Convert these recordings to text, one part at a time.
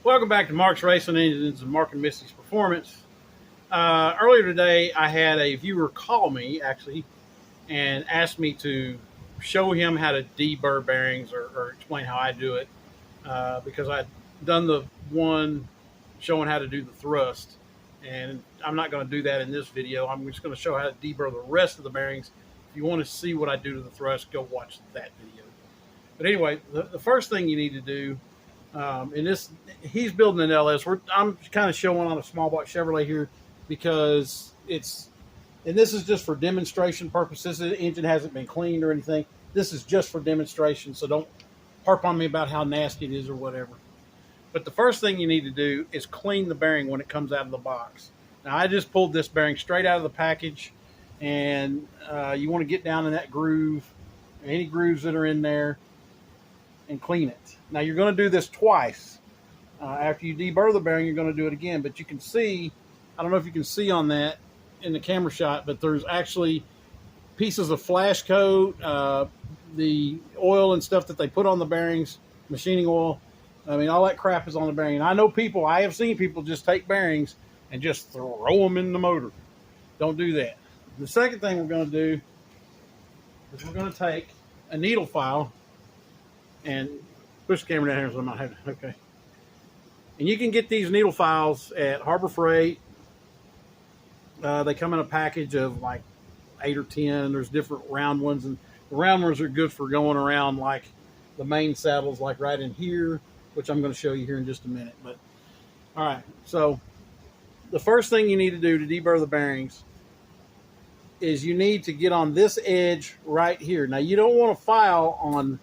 Welcome back to Mark's Racing Engines and Mark and Misty's Performance. Earlier today, I had a viewer call me, actually, and asked me to show him how to de-burr bearings or explain how I do it because I'd done the one showing how to do the thrust. And I'm not going to do that in this video. I'm just going to show how to de-burr the rest of the bearings. If you want to see what I do to the thrust, go watch that video. But anyway, the first thing you need to do, and this, he's building an LS. I'm kind of showing on a small block Chevrolet here because and this is just for demonstration purposes. The engine hasn't been cleaned or anything. This is just for demonstration, so don't harp on me about how nasty it is or whatever. But the first thing you need to do is clean the bearing when it comes out of the box. Now, I just pulled this bearing straight out of the package, and you want to get down in that groove, any grooves that are in there, and clean it. Now, you're going to do this twice. After you deburr the bearing, you're going to do it again. But you can see, I don't know if you can see on that in the camera shot, but there's actually pieces of flash coat, the oil and stuff that they put on the bearings, machining oil. I mean, all that crap is on the bearing. And I have seen people just take bearings and just throw them in the motor. Don't do that. The second thing we're going to do is we're going to take a needle file and push the camera down here so I'm not having it. Okay. And you can get these needle files at Harbor Freight. They come in a package of like 8 or 10. There's different round ones, and the round ones are good for going around like the main saddles, like right in here, which I'm going to show you here in just a minute. But all right, so the first thing you need to do to deburr the bearings is you need to get on this edge right here. Now, you don't want to file on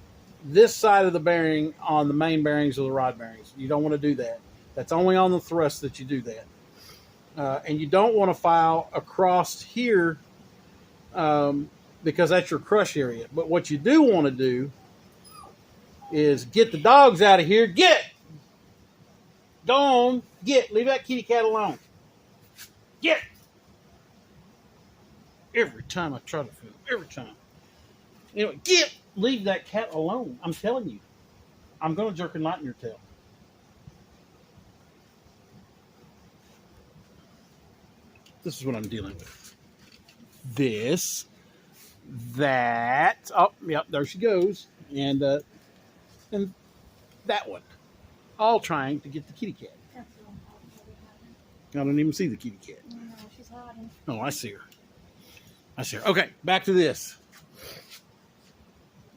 this side of the bearing on the main bearings of the rod bearings. You don't want to do that. That's only on the thrust that you do that. And you don't want to file across here because that's your crush area. But what you do want to do is get the dogs out of here. Get! Go on. Get. Leave that kitty cat alone. Get! Every time I try to film. Every time. Anyway, get! Leave that cat alone. I'm telling you. I'm going to jerk a knot in your tail. This is what I'm dealing with. This, that, oh, yep, there she goes. And that one. All trying to get the kitty cat. I don't even see the kitty cat. No, she's hiding. Oh, I see her. I see her. Okay, back to this.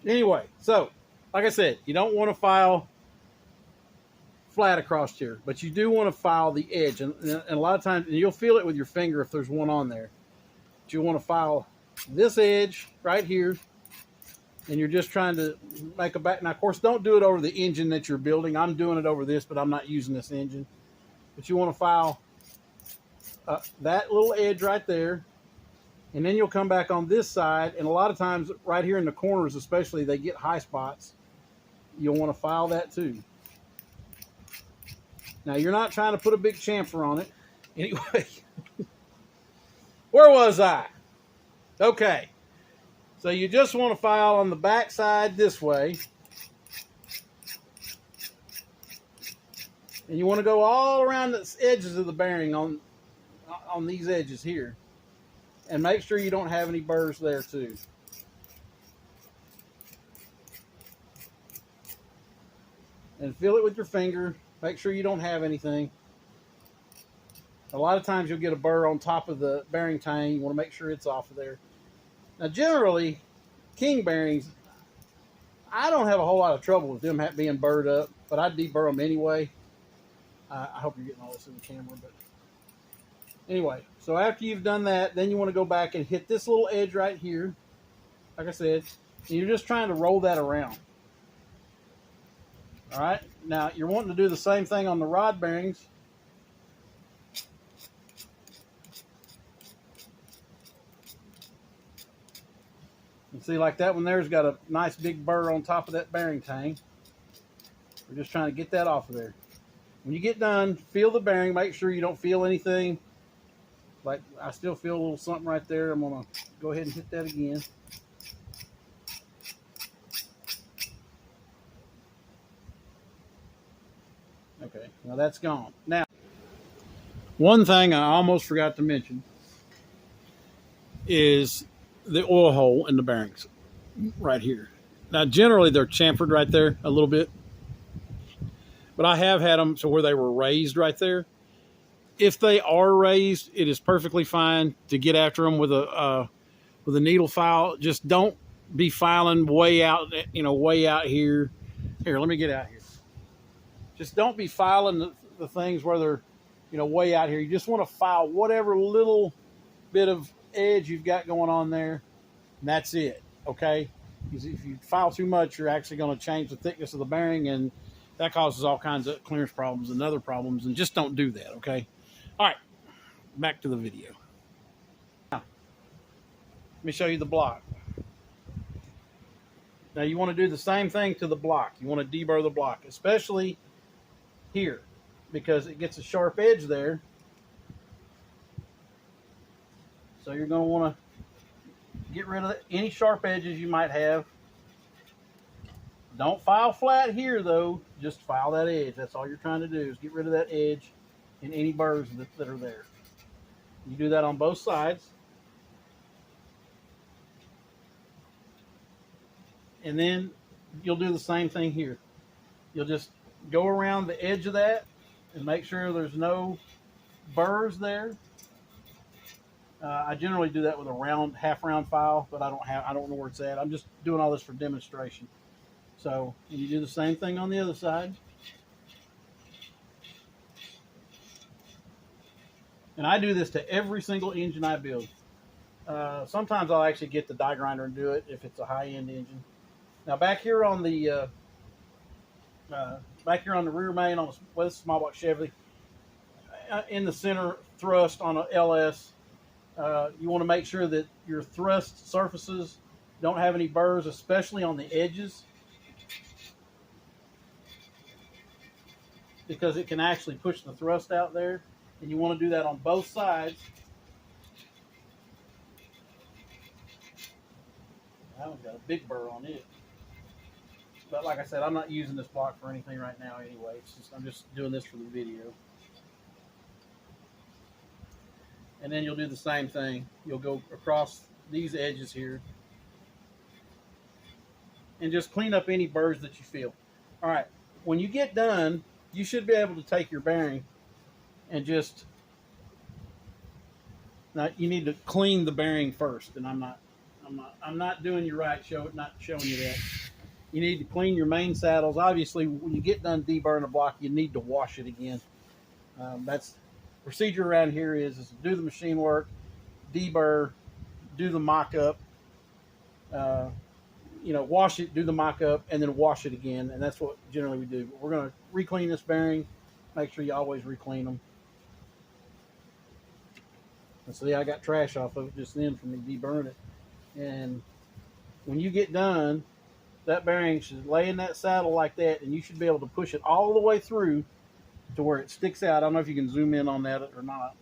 Anyway, so, like I said, you don't want to file flat across here, but you do want to file the edge. And a lot of times, and you'll feel it with your finger if there's one on there. But you want to file this edge right here, and you're just trying to make a back. Now, of course, don't do it over the engine that you're building. I'm doing it over this, but I'm not using this engine. But you want to file that little edge right there. And then you'll come back on this side, and a lot of times right here in the corners especially, they get high spots. You'll want to file that too. Now, you're not trying to put a big chamfer on it. Anyway, where was I? Okay. So you just want to file on the back side this way. And you want to go all around the edges of the bearing on these edges here. And make sure you don't have any burrs there too. And feel it with your finger. Make sure you don't have anything. A lot of times you'll get a burr on top of the bearing tang. You want to make sure it's off of there. Now generally, king bearings, I don't have a whole lot of trouble with them being burred up, but I deburr them anyway. I hope you're getting all this in the camera, but anyway, so after you've done that, then you want to go back and hit this little edge right here. Like I said, and you're just trying to roll that around. All right, now you're wanting to do the same thing on the rod bearings. And see, like that one there's got a nice big burr on top of that bearing tang. We're just trying to get that off of there. When you get done, feel the bearing. Make sure you don't feel anything. Like, I still feel a little something right there. I'm going to go ahead and hit that again. Okay, now that's gone. Now, one thing I almost forgot to mention is the oil hole in the bearings right here. Now, generally they're chamfered right there a little bit, but I have had them to where they were raised right there. If they are raised, it is perfectly fine to get after them with a needle file. Just don't be filing way out, way out here. Here, let me get out here. Just don't be filing the things where they're, way out here. You just want to file whatever little bit of edge you've got going on there, and that's it. Okay. Because if you file too much, you're actually going to change the thickness of the bearing, and that causes all kinds of clearance problems and other problems. And just don't do that. Okay. All right, back to the video. Now, let me show you the block. Now you want to do the same thing to the block. You want to deburr the block, especially here, because it gets a sharp edge there. So you're going to want to get rid of any sharp edges you might have. Don't file flat here though, just file that edge. That's all you're trying to do, is get rid of that edge and any burrs that are there. You do that on both sides. And then you'll do the same thing here. You'll just go around the edge of that and make sure there's no burrs there. I generally do that with a half round file, but I don't know where it's at. I'm just doing all this for demonstration. So you do the same thing on the other side. And I do this to every single engine I build. Sometimes I'll actually get the die grinder and do it if it's a high-end engine. Now back here on the rear main on this small block Chevy, in the center thrust on a LS, you want to make sure that your thrust surfaces don't have any burrs, especially on the edges, because it can actually push the thrust out there. And you want to do that on both sides. That one's got a big burr on it. But like I said, I'm not using this block for anything right now anyway. I'm just doing this for the video. And then you'll do the same thing. You'll go across these edges here and just clean up any burrs that you feel. All right, when you get done, you should be able to take your bearing and just, now you need to clean the bearing first, and I'm not doing you right, not showing you that. You need to clean your main saddles. Obviously, when you get done deburring a block, you need to wash it again. That's procedure around here is to do the machine work, deburr, do the mock-up, wash it, do the mock-up, and then wash it again, and that's what generally we do. But we're going to re-clean this bearing. Make sure you always re-clean them. And see, I got trash off of it just then from me deburring it. And when you get done, that bearing should lay in that saddle like that, and you should be able to push it all the way through to where it sticks out. I don't know if you can zoom in on that or not,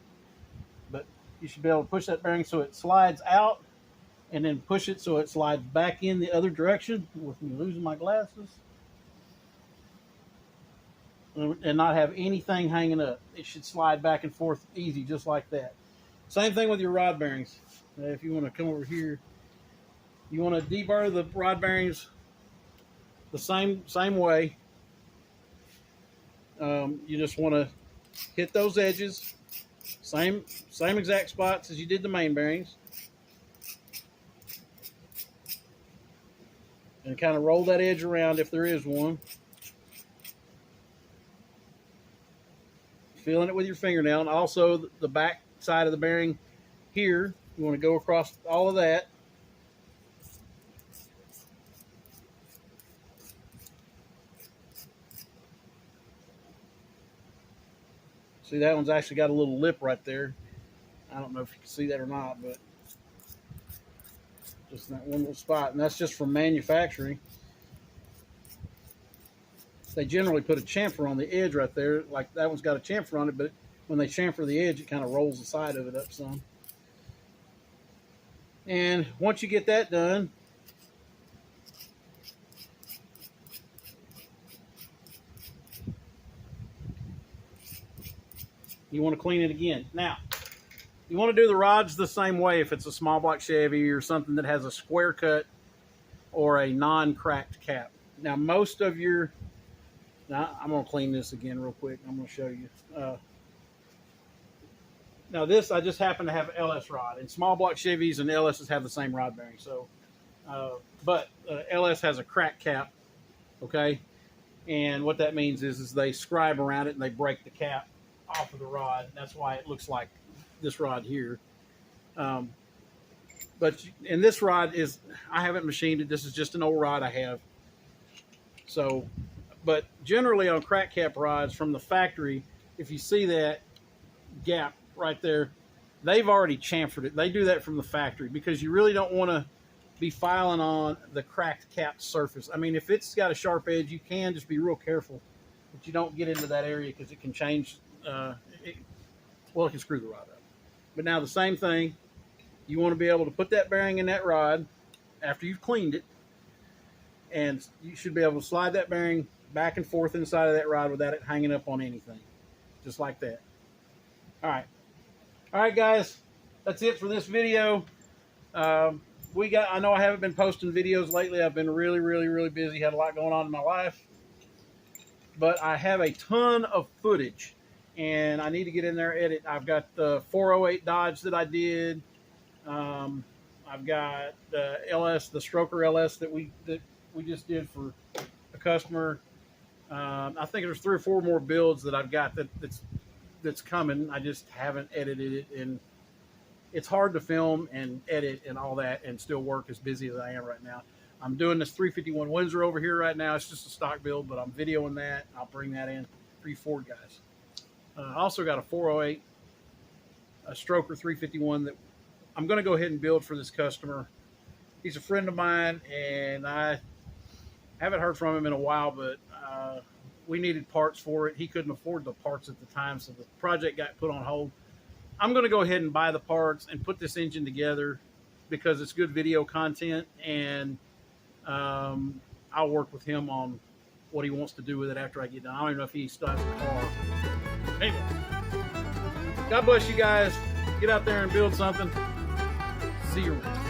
but you should be able to push that bearing so it slides out, and then push it so it slides back in the other direction with me losing my glasses, and not have anything hanging up. It should slide back and forth easy, just like that. Same thing with your rod bearings. If you want to come over here, you want to deburr the rod bearings the same way. You just want to hit those edges, same exact spots as you did the main bearings, and kind of roll that edge around if there is one. Feeling it with your fingernail, and also the back side of the bearing here. You want to go across all of that. See, that one's actually got a little lip right there. I don't know if you can see that or not, but just in that one little spot. And that's just from manufacturing. They generally put a chamfer on the edge right there. Like that one's got a chamfer on it, but when they chamfer the edge, it kind of rolls the side of it up some. And once you get that done, You want to clean it again. Now, you want to do the rods the same way if it's a small block Chevy or something that has a square cut or a non-cracked cap. Now, most of your... Now, I'm going to clean this again real quick. I'm going to show you. Now, this, I just happen to have an LS rod. And small block Chevys and LSs have the same rod bearing. So, but LS has a cracked cap, okay? And what that means is they scribe around it and they break the cap off of the rod. That's why it looks like this rod here. And this rod is, I haven't machined it. This is just an old rod I have. So, but generally on crack cap rods from the factory, if you see that gap right there, they've already chamfered it. They do that from the factory because you really don't want to be filing on the cracked cap surface. I mean, if it's got a sharp edge, you can just be real careful that you don't get into that area because it can change, it can screw the rod up. But now the same thing, you want to be able to put that bearing in that rod after you've cleaned it, and you should be able to slide that bearing back and forth inside of that rod without it hanging up on anything, just like that. All right, guys, that's it for this video. I know I haven't been posting videos lately. I've been really busy, had a lot going on in my life, but I have a ton of footage and I need to get in there and edit. I've got the 408 Dodge that I did. I've got the LS, the Stroker LS that we just did for a customer. I think there's 3 or 4 more builds that I've got that's coming. I just haven't edited it, and it's hard to film and edit and all that and still work as busy as I am right now. I'm doing this 351 Windsor over here right now. It's just a stock build, but I'm videoing that. I'll bring that in for you Ford guys. I also got a 408, a Stroker 351 that I'm going to go ahead and build for this customer. He's a friend of mine, and I haven't heard from him in a while, but we needed parts for it. He couldn't afford the parts at the time, so the project got put on hold. I'm going to go ahead and buy the parts and put this engine together because it's good video content, and I'll work with him on what he wants to do with it after I get done. I don't even know if he still has a car. Anyway, God bless you guys. Get out there and build something. See you around.